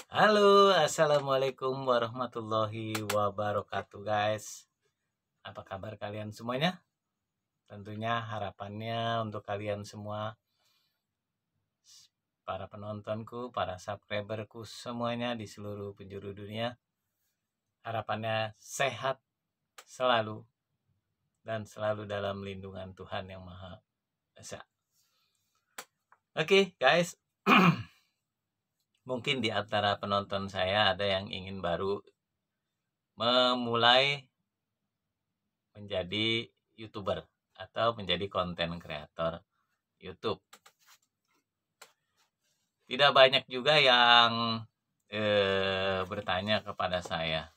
Halo, assalamualaikum warahmatullahi wabarakatuh, guys. Apa kabar kalian semuanya? Tentunya harapannya untuk kalian semua, para penontonku, para subscriberku semuanya di seluruh penjuru dunia, harapannya sehat selalu dan selalu dalam lindungan Tuhan Yang Maha Esa. Oke, guys. Mungkin di antara penonton saya ada yang ingin baru memulai menjadi YouTuber atau menjadi konten kreator YouTube. Tidak banyak juga yang bertanya kepada saya,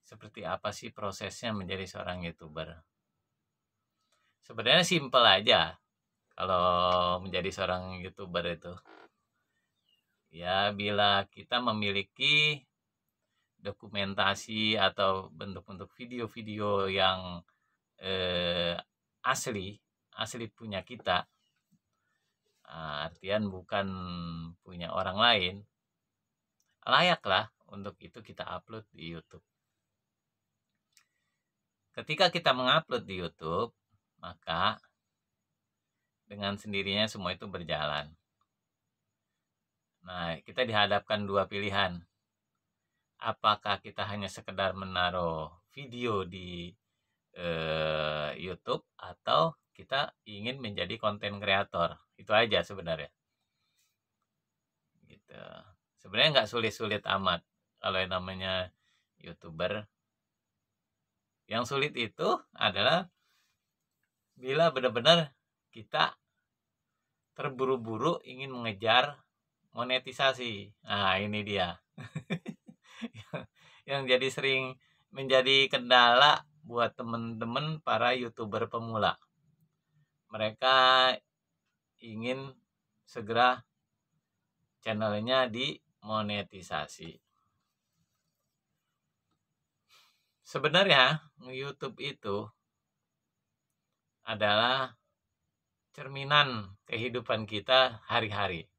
seperti apa sih prosesnya menjadi seorang YouTuber? Sebenarnya simpel aja kalau menjadi seorang YouTuber itu. Ya, bila kita memiliki dokumentasi atau bentuk-bentuk video-video yang asli punya kita, artian bukan punya orang lain, layaklah untuk itu kita upload di YouTube. Ketika kita mengupload di YouTube, maka dengan sendirinya semua itu berjalan. Nah, kita dihadapkan dua pilihan. Apakah kita hanya sekedar menaruh video di YouTube atau kita ingin menjadi konten kreator. Itu aja sebenarnya. Gitu. Sebenarnya nggak sulit-sulit amat kalau yang namanya YouTuber. Yang sulit itu adalah bila benar-benar kita terburu-buru ingin mengejar monetisasi. Nah, ini dia. Yang jadi sering menjadi kendala buat teman-teman para YouTuber pemula. Mereka ingin segera channelnya dimonetisasi. Sebenarnya YouTube itu adalah cerminan kehidupan kita hari-hari.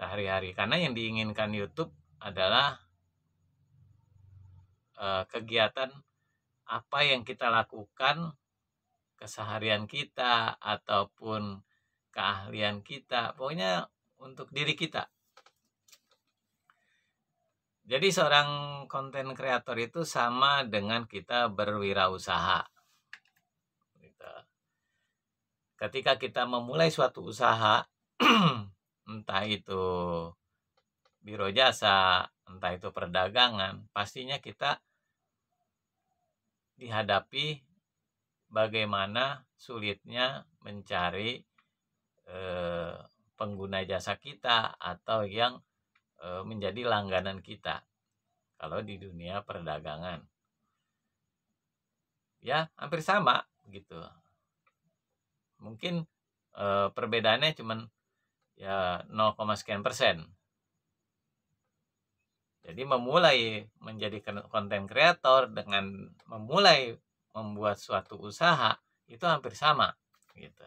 Sehari-hari. Karena yang diinginkan YouTube adalah kegiatan apa yang kita lakukan, keseharian kita, ataupun keahlian kita. Pokoknya untuk diri kita. Jadi seorang konten kreator itu sama dengan kita berwirausaha. Ketika kita memulai suatu usaha, entah itu biro jasa, entah itu perdagangan, pastinya kita dihadapi bagaimana sulitnya mencari pengguna jasa kita atau yang menjadi langganan kita kalau di dunia perdagangan. Ya, hampir sama gitu. Mungkin perbedaannya cuman ya 0, sekian persen. Jadi memulai menjadi konten kreator dengan memulai membuat suatu usaha itu hampir sama gitu.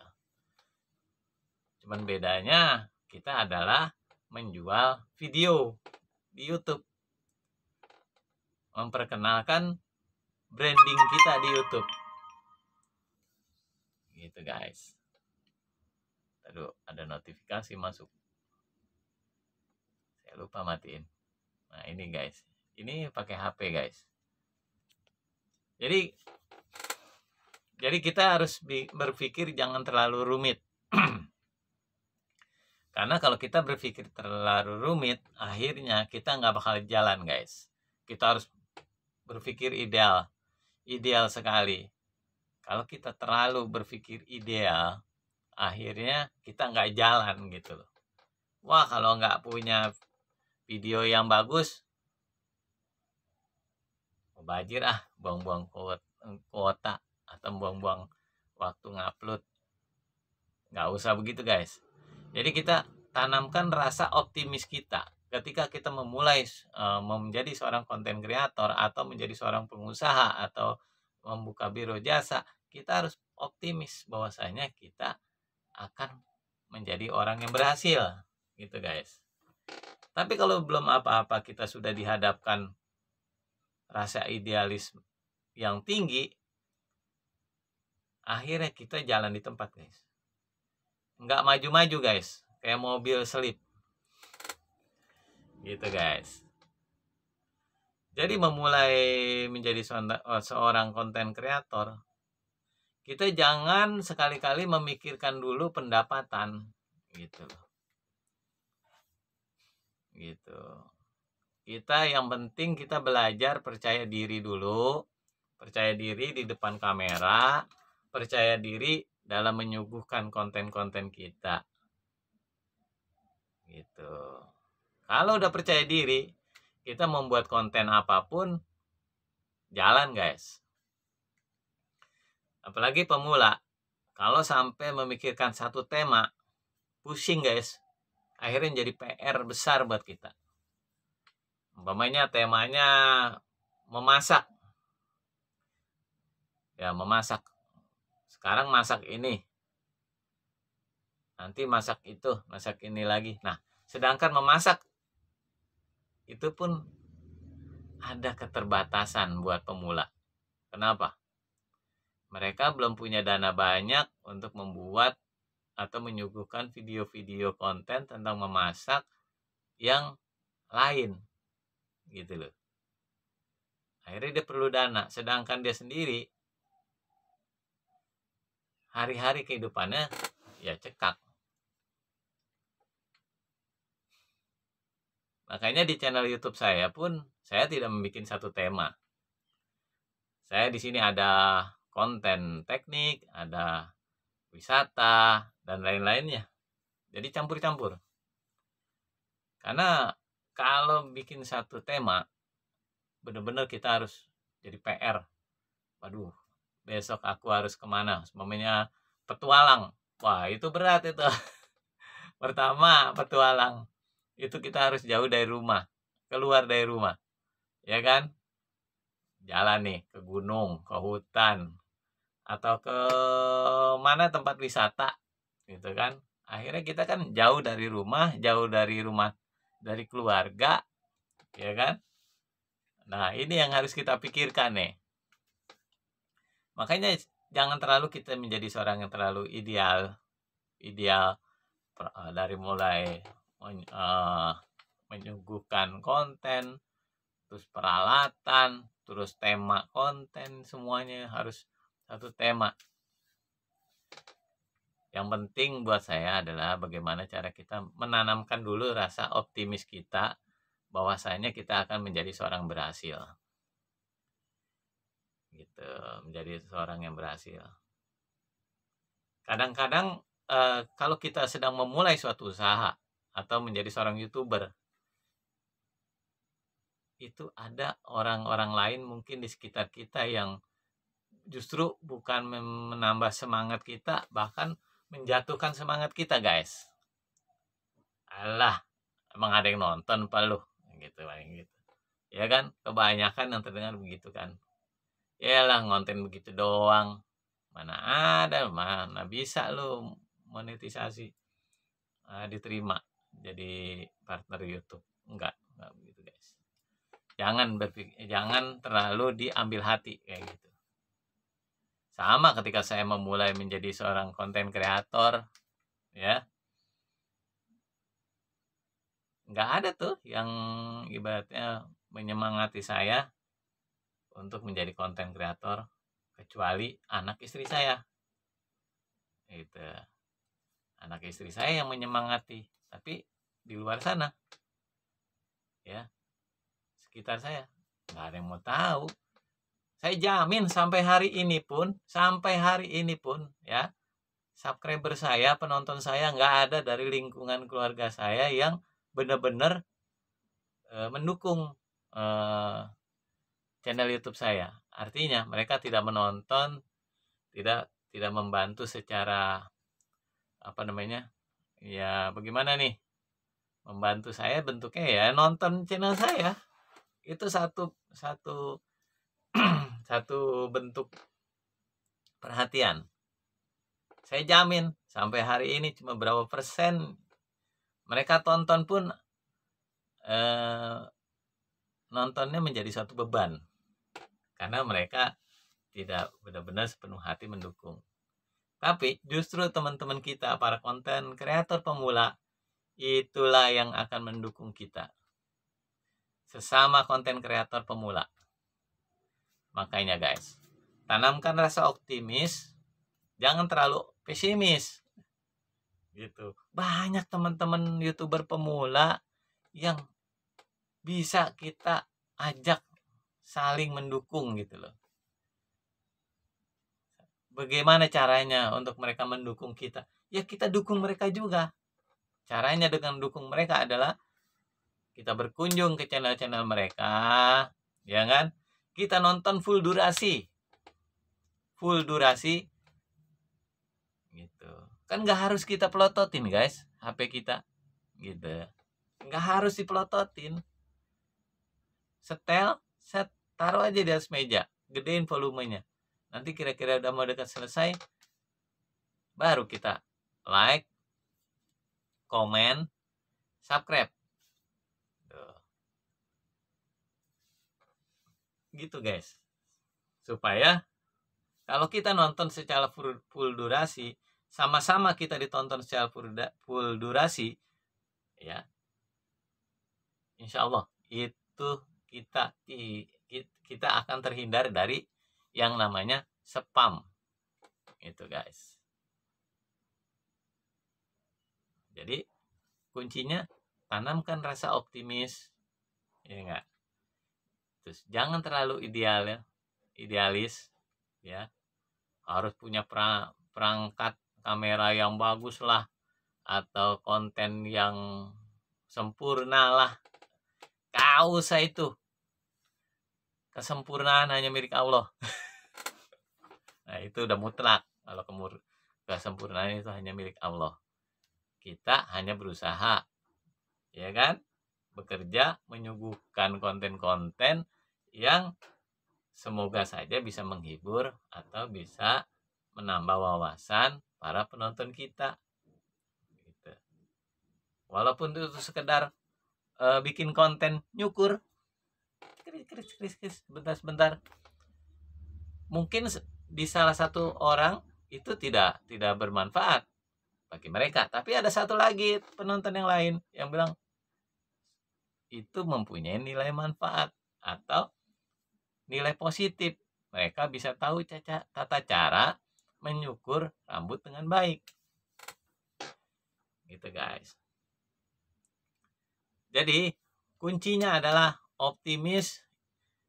Cuman bedanya kita adalah menjual video di YouTube. Memperkenalkan branding kita di YouTube. Gitu, guys. Aduh, ada notifikasi masuk. Saya lupa matiin. Nah, ini guys. Ini pakai HP, guys. Jadi kita harus berpikir jangan terlalu rumit. Karena kalau kita berpikir terlalu rumit, akhirnya kita nggak bakal jalan, guys. Kita harus berpikir ideal. Ideal sekali. Kalau kita terlalu berpikir ideal, akhirnya kita nggak jalan gitu loh. Wah, kalau nggak punya video yang bagus, mubazir buang-buang kuota atau buang-buang waktu ngupload. Nggak usah begitu, guys. Jadi kita tanamkan rasa optimis kita ketika kita memulai menjadi seorang konten kreator atau menjadi seorang pengusaha atau membuka biro jasa. Kita harus optimis bahwasanya kita akan menjadi orang yang berhasil gitu, guys. Tapi kalau belum apa-apa kita sudah dihadapkan rasa idealis yang tinggi, akhirnya kita jalan di tempat, guys. Nggak maju-maju, guys. Kayak mobil selip. Gitu, guys. Jadi memulai menjadi seorang konten kreator, kita jangan sekali-kali memikirkan dulu pendapatan. Gitu. Gitu. Kita yang penting kita belajar percaya diri dulu, percaya diri di depan kamera, percaya diri dalam menyuguhkan konten-konten kita. Gitu. Kalau udah percaya diri, kita membuat konten apapun jalan, guys. Apalagi pemula, kalau sampai memikirkan satu tema, pusing, guys. Akhirnya jadi PR besar buat kita. Umpamanya temanya memasak. Ya, memasak. Sekarang masak ini. Nanti masak itu, masak ini lagi. Nah, sedangkan memasak itu pun ada keterbatasan buat pemula. Kenapa? Mereka belum punya dana banyak untuk membuat atau menyuguhkan video-video konten tentang memasak yang lain. Gitu loh. Akhirnya dia perlu dana. Sedangkan dia sendiri hari-hari kehidupannya ya cekak. Makanya di channel YouTube saya pun saya tidak membuat satu tema. Saya di sini ada konten teknik, ada wisata dan lain-lainnya. Jadi campur-campur. Karena kalau bikin satu tema benar-benar kita harus jadi PR. Waduh, besok aku harus kemana? Semuanya petualang. Wah, itu berat itu. Pertama, petualang. Itu kita harus jauh dari rumah, keluar dari rumah, ya kan? Jalan nih ke gunung, ke hutan, atau ke mana tempat wisata, gitu kan? Akhirnya kita kan jauh dari rumah, dari keluarga, ya kan? Nah, ini yang harus kita pikirkan nih. Makanya jangan terlalu kita menjadi seorang yang terlalu ideal dari mulai menyuguhkan konten, terus peralatan, terus tema konten, semuanya harus satu tema. Yang penting buat saya adalah bagaimana cara kita menanamkan dulu rasa optimis kita bahwasanya kita akan menjadi seorang berhasil. Gitu, menjadi seorang yang berhasil. Kadang-kadang kalau kita sedang memulai suatu usaha atau menjadi seorang YouTuber, itu ada orang-orang lain mungkin di sekitar kita yang justru bukan menambah semangat kita, bahkan menjatuhkan semangat kita, guys. Alah, emang ada yang nonton apa lu? Gitu, paling gitu. Ya kan, kebanyakan yang terdengar begitu kan. Yalah, ngonten begitu doang. Mana ada, mana bisa lu monetisasi, diterima jadi partner YouTube. Enggak begitu, guys. Jangan terlalu diambil hati kayak gitu. Sama ketika saya memulai menjadi seorang konten kreator, ya, nggak ada tuh yang ibaratnya menyemangati saya untuk menjadi konten kreator kecuali anak istri saya. Itu anak istri saya yang menyemangati, tapi di luar sana, ya, sekitar saya nggak ada yang mau tahu. Saya jamin sampai hari ini pun ya, subscriber saya, penonton saya nggak ada dari lingkungan keluarga saya yang benar-benar mendukung channel YouTube saya. Artinya mereka tidak menonton, tidak membantu secara apa namanya, ya bagaimana nih, membantu saya bentuknya ya nonton channel saya. Itu satu satu bentuk perhatian. Saya jamin sampai hari ini cuma berapa persen mereka tonton pun nontonnya menjadi suatu beban karena mereka tidak benar-benar sepenuh hati mendukung. Tapi justru teman-teman kita, para konten kreator pemula, itulah yang akan mendukung kita. Sesama konten kreator pemula. Makanya guys, tanamkan rasa optimis, jangan terlalu pesimis. Gitu. Banyak teman-teman YouTuber pemula yang bisa kita ajak saling mendukung gitu loh. Bagaimana caranya untuk mereka mendukung kita? Ya kita dukung mereka juga. Caranya dengan dukung mereka adalah kita berkunjung ke channel-channel mereka, ya kan? Kita nonton full durasi. Full durasi gitu. Kan nggak harus kita pelototin guys HP kita gitu, nggak harus dipelototin. Setel, set, taruh aja di atas meja, gedein volumenya. Nanti kira-kira udah mau dekat selesai, baru kita like, komen, subscribe gitu guys, supaya kalau kita nonton secara full durasi, sama-sama kita ditonton secara full durasi, ya insya Allah itu kita akan terhindar dari yang namanya spam itu guys. Jadi kuncinya tanamkan rasa optimis, ya enggak. Terus jangan terlalu idealis ya. Harus punya perangkat kamera yang bagus lah, atau konten yang sempurna lah. Gak usah itu. Kesempurnaan hanya milik Allah. Nah itu udah mutlak. Kalau kesempurnaan itu hanya milik Allah. Kita hanya berusaha, ya kan, bekerja menyuguhkan konten-konten yang semoga saja bisa menghibur atau bisa menambah wawasan para penonton kita gitu. Walaupun itu sekedar bikin konten nyukur sebentar, mungkin di salah satu orang itu tidak bermanfaat bagi mereka, tapi ada satu lagi penonton yang lain yang bilang itu mempunyai nilai manfaat atau nilai positif. Mereka bisa tahu tata cara menyukur rambut dengan baik gitu guys. Jadi kuncinya adalah optimis,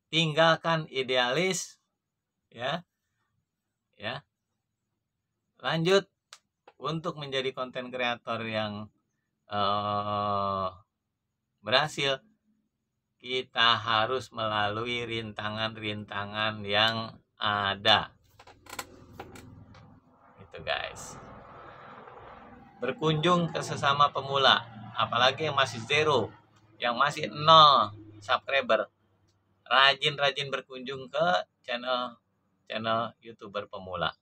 tinggalkan idealis, ya lanjut untuk menjadi konten kreator yang berhasil. Kita harus melalui rintangan-rintangan yang ada gitu guys. Berkunjung ke sesama pemula, apalagi yang masih zero, yang masih 0 subscriber, rajin berkunjung ke channel YouTuber pemula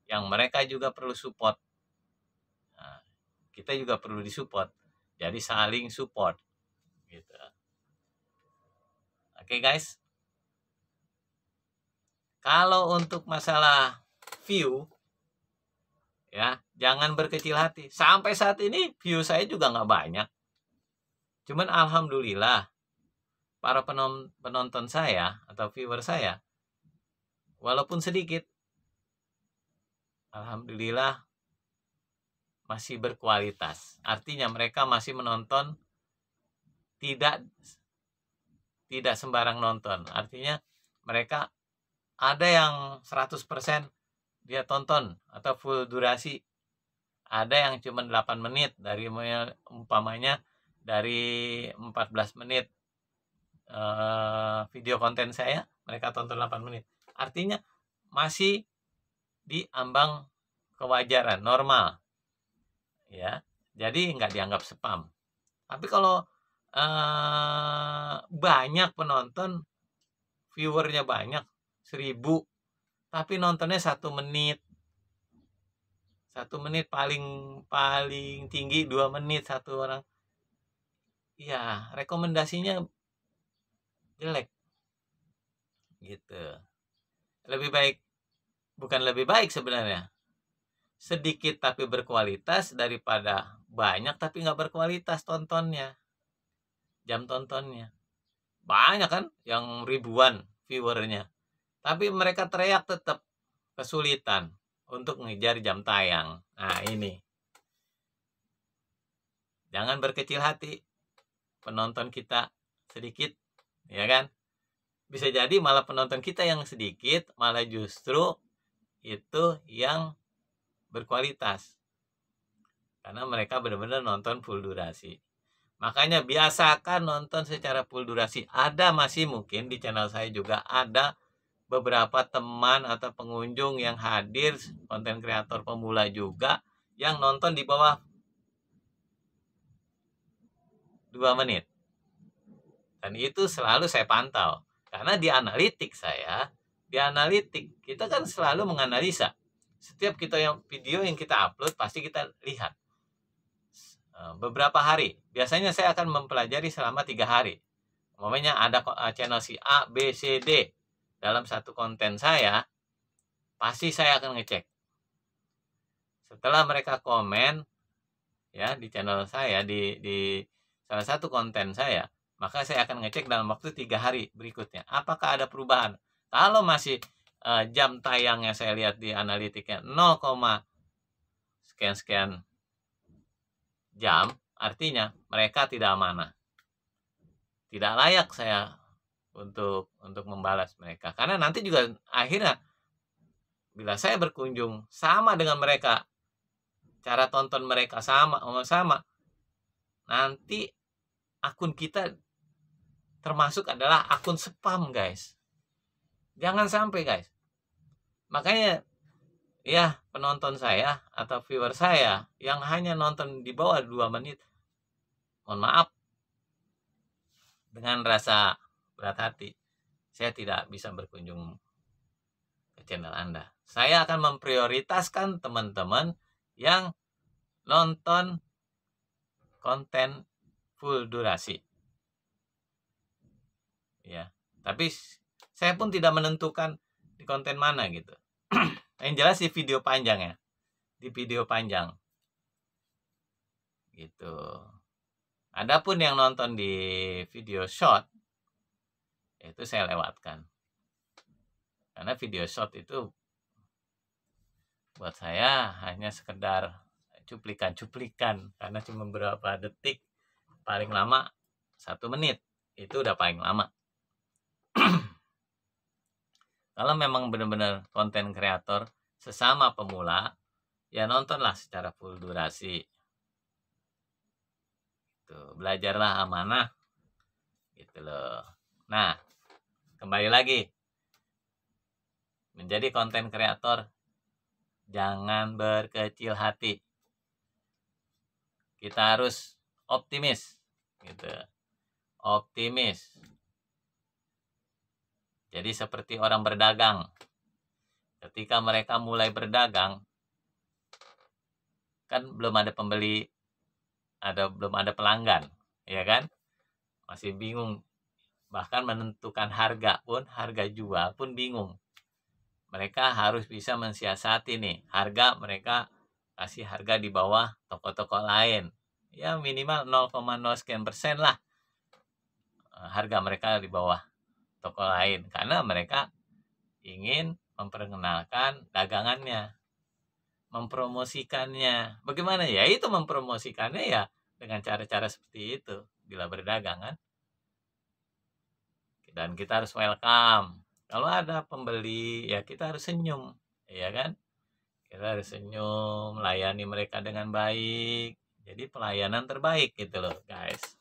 yang mereka juga perlu support. Nah, kita juga perlu disupport, jadi saling support gitu. Oke guys, kalau untuk masalah view, ya jangan berkecil hati. Sampai saat ini view saya juga nggak banyak. Cuman alhamdulillah para penonton saya atau viewer saya, walaupun sedikit, alhamdulillah masih berkualitas. Artinya mereka masih menonton, tidak sembarang nonton. Artinya mereka ada yang 100% dia tonton atau full durasi. Ada yang cuma 8 menit, dari umpamanya dari 14 menit video konten saya, mereka tonton 8 menit. Artinya masih di ambang kewajaran, normal. Ya. Jadi nggak dianggap spam. Tapi kalau banyak penonton, viewernya banyak 1000, tapi nontonnya 1 menit, paling tinggi 2 menit satu orang, ya rekomendasinya jelek gitu. Lebih baik, bukan lebih baik sebenarnya, sedikit tapi berkualitas daripada banyak tapi nggak berkualitas tontonnya, jam tontonnya. Banyak kan yang ribuan viewernya, tapi mereka teriak tetap kesulitan untuk mengejar jam tayang. Nah ini, jangan berkecil hati, penonton kita sedikit, ya kan? Bisa jadi malah penonton kita yang sedikit, malah justru itu yang berkualitas. Karena mereka benar-benar nonton full durasi. Makanya biasakan nonton secara full durasi. Ada masih mungkin di channel saya juga ada beberapa teman atau pengunjung yang hadir, konten kreator pemula juga, yang nonton di bawah 2 menit. Dan itu selalu saya pantau. Karena di analitik kita kan selalu menganalisa. Setiap video yang kita upload, pasti kita lihat. Beberapa hari. Biasanya saya akan mempelajari selama 3 hari. Umpamanya ada channel si A, B, C, D. Dalam satu konten saya, pasti saya akan ngecek. Setelah mereka komen, ya di channel saya, di salah satu konten saya, maka saya akan ngecek dalam waktu 3 hari berikutnya. Apakah ada perubahan? Kalau masih jam tayangnya saya lihat di analitiknya 0, sekian jam, artinya mereka tidak amanah. Tidak layak saya untuk membalas mereka. Karena nanti juga akhirnya bila saya berkunjung sama dengan mereka, cara tonton mereka sama, nanti akun kita termasuk adalah akun spam, guys. Jangan sampai, guys. Makanya ya, penonton saya atau viewer saya yang hanya nonton di bawah 2 menit, mohon maaf, dengan rasa berat hati, saya tidak bisa berkunjung ke channel Anda. Saya akan memprioritaskan teman-teman yang nonton konten full durasi. Ya, tapi saya pun tidak menentukan di konten mana gitu. Yang jelas di video panjang ya. Di video panjang. Gitu. Adapun yang nonton di video short, itu saya lewatkan. Karena video short itu buat saya hanya sekedar cuplikan-cuplikan, karena cuma beberapa detik, paling lama 1 menit, itu udah paling lama. Kalau memang benar-benar konten kreator sesama pemula, ya nontonlah secara full durasi. Gitu. Belajarlah amanah. Gitu loh. Nah, kembali lagi. Menjadi konten kreator, jangan berkecil hati. Kita harus optimis. Gitu. Optimis. Jadi seperti orang berdagang. Ketika mereka mulai berdagang, kan belum ada pembeli, belum ada pelanggan, ya kan? Masih bingung, bahkan menentukan harga jual pun bingung. Mereka harus bisa mensiasati nih, harga mereka kasih harga di bawah toko-toko lain. Ya minimal 0,0% lah harga mereka di bawah toko lain. Karena mereka ingin memperkenalkan dagangannya, mempromosikannya. Bagaimana ya? Itu mempromosikannya ya dengan cara-cara seperti itu bila berdagang kan. Dan kita harus welcome. Kalau ada pembeli ya kita harus senyum, ya kan? Kita harus senyum, melayani mereka dengan baik. Jadi pelayanan terbaik gitu loh, guys.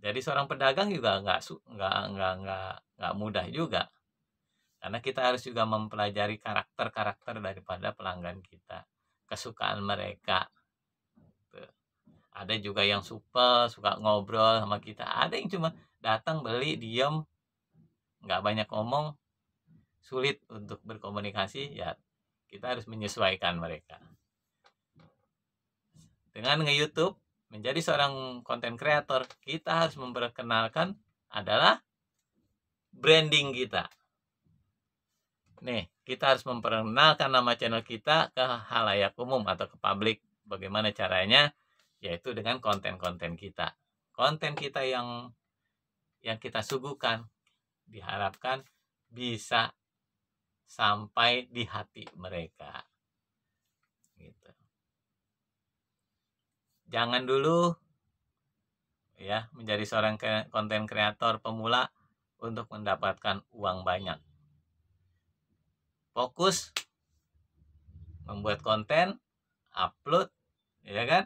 Jadi seorang pedagang juga nggak mudah juga. Karena kita harus juga mempelajari karakter-karakter daripada pelanggan kita. Kesukaan mereka. Tuh. Ada juga yang suka ngobrol sama kita. Ada yang cuma datang, beli, diem. Nggak banyak ngomong. Sulit untuk berkomunikasi. Ya kita harus menyesuaikan mereka. Dengan nge-YouTube, menjadi seorang konten kreator, kita harus memperkenalkan adalah branding kita. Nih, kita harus memperkenalkan nama channel kita ke halayak umum atau ke publik. Bagaimana caranya? Yaitu dengan konten-konten kita. Konten kita yang kita suguhkan diharapkan bisa sampai di hati mereka. Gitu. Jangan dulu ya menjadi seorang konten kreator pemula untuk mendapatkan uang banyak. Fokus membuat konten, upload, ya kan?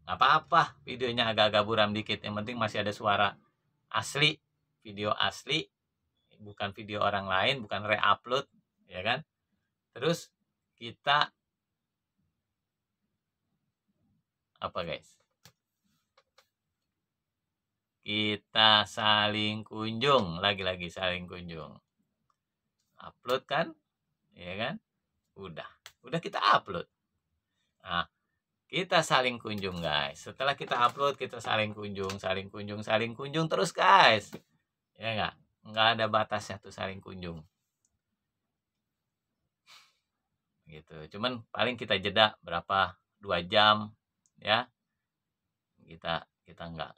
Nggak apa-apa videonya agak-agak buram dikit, yang penting masih ada suara asli, video asli, bukan video orang lain, bukan re-upload, ya kan? Terus kita apa guys? Kita saling kunjung, lagi-lagi saling kunjung. Upload kan? Ya kan? Udah kita upload. Nah, kita saling kunjung guys. Setelah kita upload, kita saling kunjung terus guys. Ya nggak ada batasnya tuh saling kunjung. Gitu. Cuman paling kita jeda berapa 2 jam ya. Kita nggak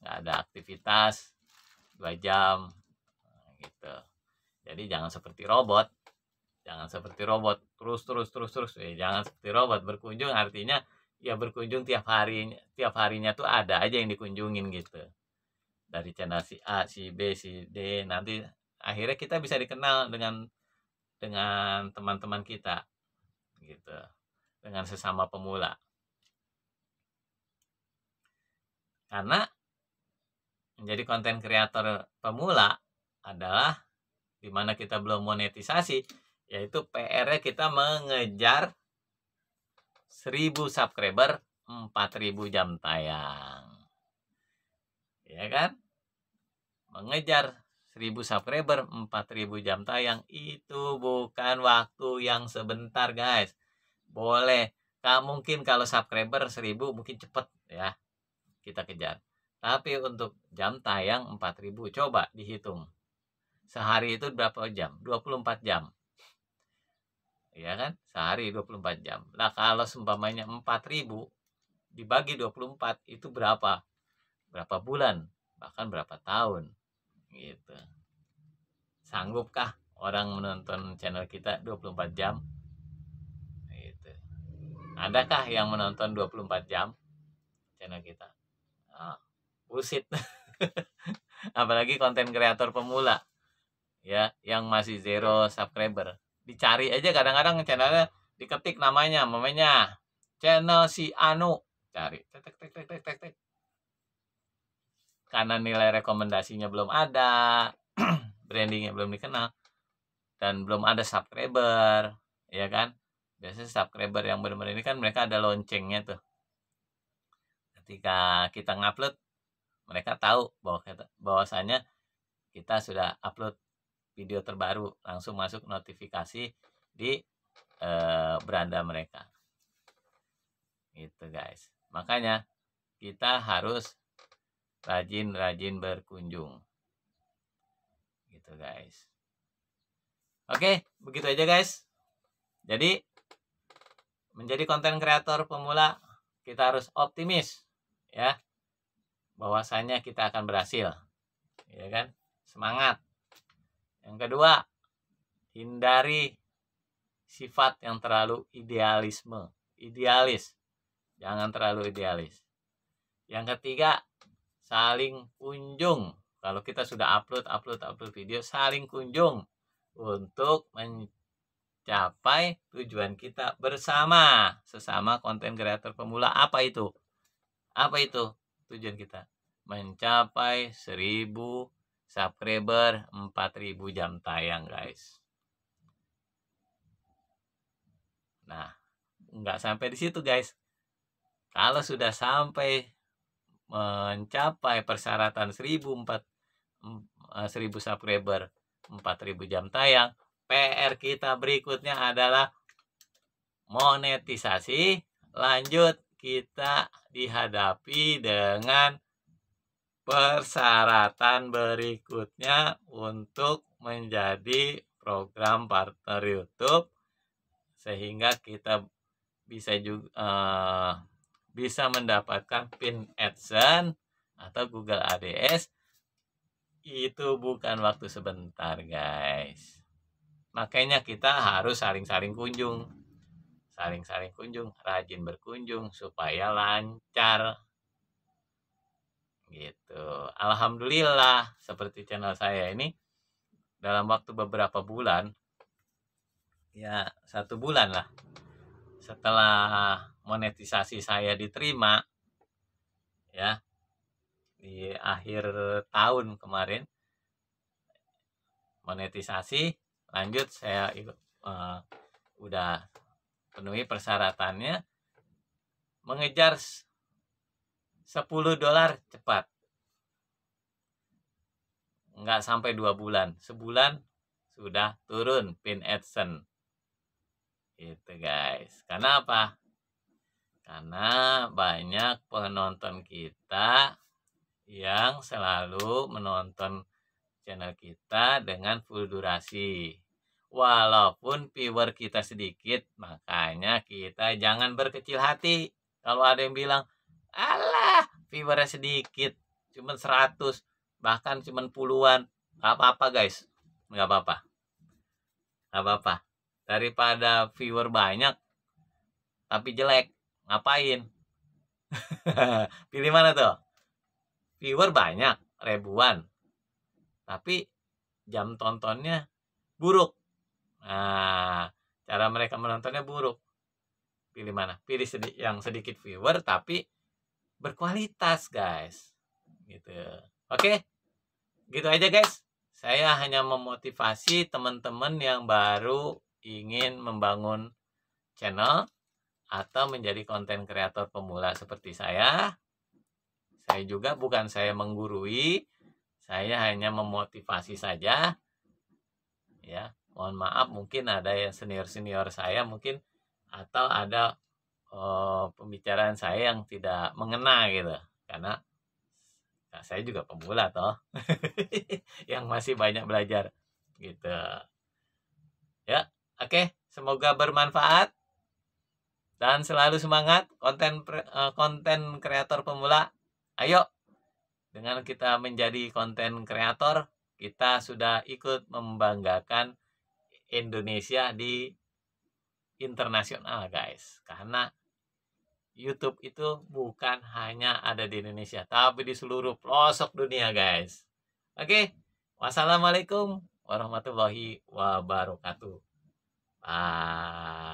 ada aktivitas 2 jam gitu. Jadi jangan seperti robot. Terus ya, jangan seperti robot. Berkunjung artinya ya berkunjung tiap harinya tuh ada aja yang dikunjungin gitu. Dari channel si A, si B, si D, nanti akhirnya kita bisa dikenal dengan teman-teman kita gitu. Dengan sesama pemula. Karena menjadi konten kreator pemula adalah dimana kita belum monetisasi, yaitu PR-nya kita mengejar 1000 subscriber, 4000 jam tayang. Ya kan? Mengejar 1000 subscriber, 4000 jam tayang itu bukan waktu yang sebentar, guys. Boleh, mungkin kalau subscriber 1000 mungkin cepet ya kita kejar. Tapi untuk jam tayang 4000, coba dihitung. Sehari itu berapa jam? 24 jam. Ya kan? Sehari 24 jam. Nah, kalau seumpamanya 4000 dibagi 24 itu berapa? Berapa bulan? Bahkan berapa tahun? Gitu. Sanggupkah orang menonton channel kita 24 jam? Gitu. Adakah yang menonton 24 jam channel kita? Bullshit. Apalagi konten kreator pemula ya yang masih 0 subscriber. Dicari aja kadang-kadang channelnya, diketik namanya channel si Anu, cari tek. Karena nilai rekomendasinya belum ada, brandingnya belum dikenal, dan belum ada subscriber, ya kan? Biasanya subscriber yang benar-benar ini kan mereka ada loncengnya tuh. Ketika kita ngupload, mereka tahu bahwasanya kita sudah upload video terbaru, langsung masuk notifikasi di beranda mereka. Gitu guys. Makanya kita harus rajin berkunjung. Gitu guys. Oke, begitu aja guys. Jadi menjadi konten kreator pemula kita harus optimis ya. Bahwasanya kita akan berhasil. Ya kan? Semangat. Yang kedua, hindari sifat yang terlalu idealis. Jangan terlalu idealis. Yang ketiga, saling kunjung. Kalau kita sudah upload video, saling kunjung untuk mencapai tujuan kita bersama, sesama konten kreator pemula. Apa itu tujuan kita? Mencapai 1000 subscriber, 4000 jam tayang guys. Nah, nggak sampai di situ guys. Kalau sudah sampai mencapai persyaratan 1000 subscriber, 4000 jam tayang, PR kita berikutnya adalah monetisasi. Lanjut, kita dihadapi dengan persyaratan berikutnya untuk menjadi program partner YouTube, sehingga kita bisa juga bisa mendapatkan pin AdSense atau Google ADS. Itu bukan waktu sebentar, guys. Makanya kita harus saling-saling kunjung, rajin berkunjung supaya lancar gitu. Alhamdulillah, seperti channel saya ini dalam waktu beberapa bulan, ya 1 bulan lah setelah monetisasi saya diterima, ya di akhir tahun kemarin monetisasi, lanjut saya udah penuhi persyaratannya, mengejar $10 cepat, nggak sampai 2 bulan, sebulan sudah turun pin AdSense. Itu guys. Karena apa? Karena banyak penonton kita yang selalu menonton channel kita dengan full durasi. Walaupun viewer kita sedikit, makanya kita jangan berkecil hati. Kalau ada yang bilang, alah viewernya sedikit, cuma 100, bahkan cuma puluhan, nggak apa-apa guys, nggak apa-apa. Daripada viewer banyak tapi jelek, ngapain? Pilih mana tuh? Viewer banyak, ribuan, tapi jam tontonnya buruk. Nah, cara mereka menontonnya buruk. Pilih mana? Pilih yang sedikit viewer tapi berkualitas, guys. Gitu. Oke? Gitu aja, guys. Saya hanya memotivasi teman-teman yang baru ingin membangun channel atau menjadi konten kreator pemula seperti saya. Saya juga bukan saya menggurui, saya hanya memotivasi saja. Ya, mohon maaf mungkin ada yang senior-senior saya mungkin, atau ada pembicaraan saya yang tidak mengena gitu. Karena saya juga pemula toh. Yang masih banyak belajar gitu. Ya, oke, semoga bermanfaat. Dan selalu semangat konten kreator pemula. Ayo, dengan kita menjadi konten kreator, kita sudah ikut membanggakan Indonesia di internasional, guys. Karena YouTube itu bukan hanya ada di Indonesia, tapi di seluruh pelosok dunia, guys. Oke, wassalamualaikum warahmatullahi wabarakatuh. Bye.